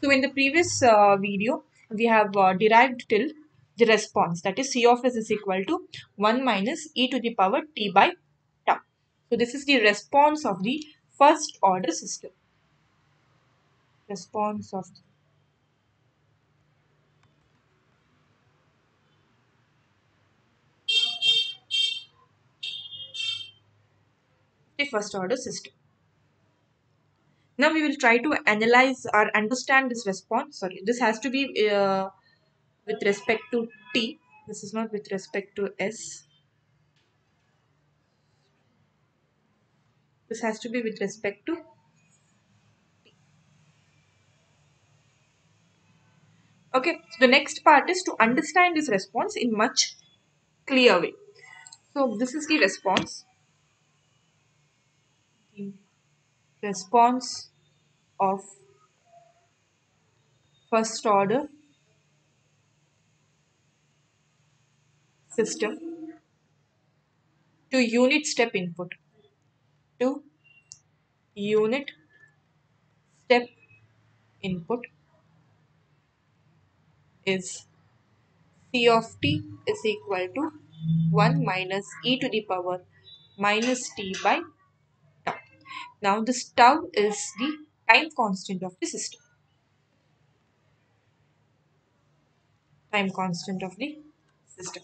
So in the previous video, we have derived till the response, that is C of s is equal to 1 minus e to the power t by tau. So this is the response of the first order system. Response of the first order system. Now we will try to analyze or understand this response. Sorry, this has to be with respect to t. This is not with respect to s. This has to be with respect to. Okay, so the next part is to understand this response in much clear way. So this is the response. The response of first order system to unit step input. To unit step input is C of t is equal to 1 minus e to the power minus t by tau. Now this tau is the time constant of the system. Time constant of the system.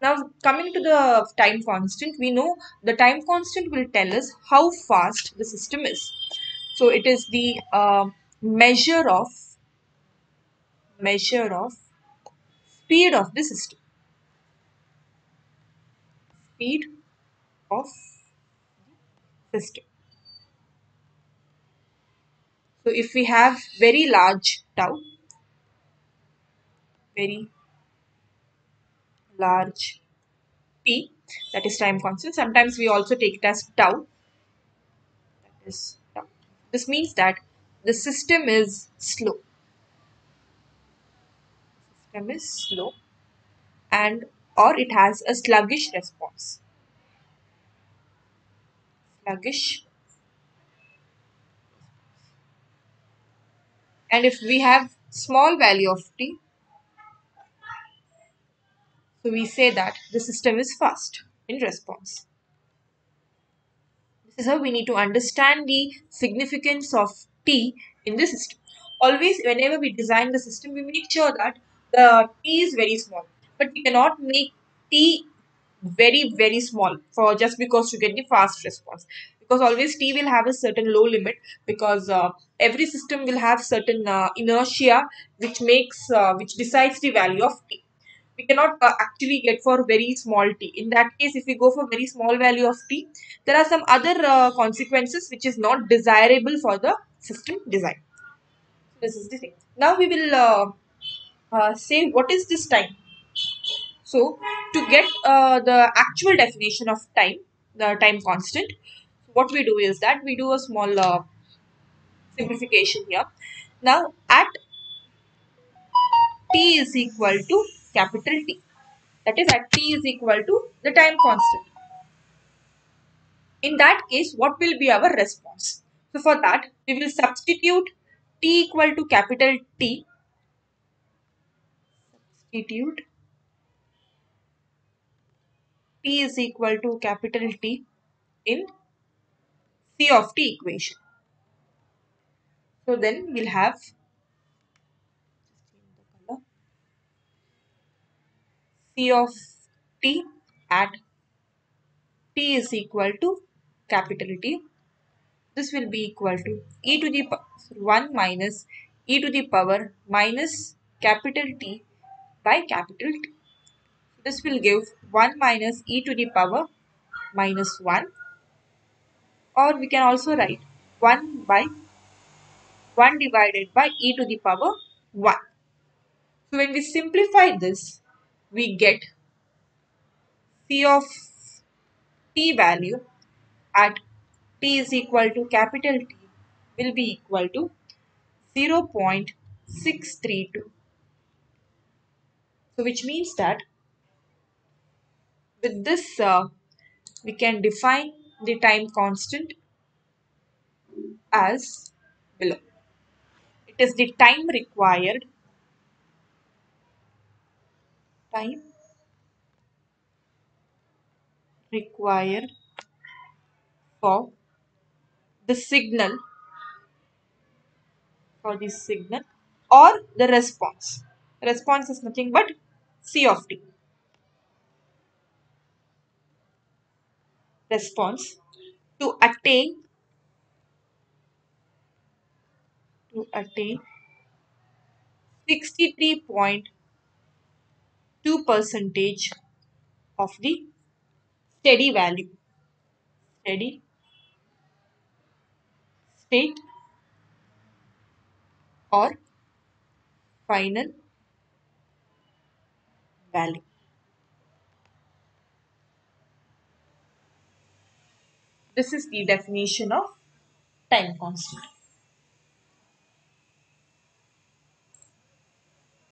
Now coming to the time constant, we know the time constant will tell us how fast the system is. So it is the measure of speed of the system. Speed of system. So if we have very large tau, very large t, that is time constant. Sometimes we also take it as tau. That is tau. This means that the system is slow. System is slow, and or it has a sluggish response. Sluggish. And if we have small value of t, so we say that the system is fast in response. This is how we need to understand the significance of t in the system. Always, whenever we design the system, we make sure that the t is very small. But we cannot make t very small for just because to get the fast response. Because always t will have a certain low limit, because every system will have certain inertia which decides the value of t. We cannot actually get for very small t. In that case, if we go for very small value of t, there are some other consequences which is not desirable for the system design. This is the thing. Now we will say what is this time. So to get the actual definition of time, the time constant, what we do is that we do a small simplification here. Now at t is equal to capital T, that is at t is equal to the time constant. In that case, what will be our response? So for that, we will substitute t equal to capital T. Substitute t is equal to capital T in C of t equation. So then we'll have C of t at t is equal to capital T. This will be equal to e to the 1 minus e to the power minus capital T by capital T. This will give 1 minus e to the power minus 1, or we can also write 1 by 1 divided by e to the power 1. So when we simplify this, we get C of t value at t is equal to capital T will be equal to 0.632. So which means that with this we can define the time constant as below. It is the time required for the signal or the response. Response is nothing but C of t. Response to attain 63.2 percentage of the steady value, steady state or final value. This is the definition of time constant.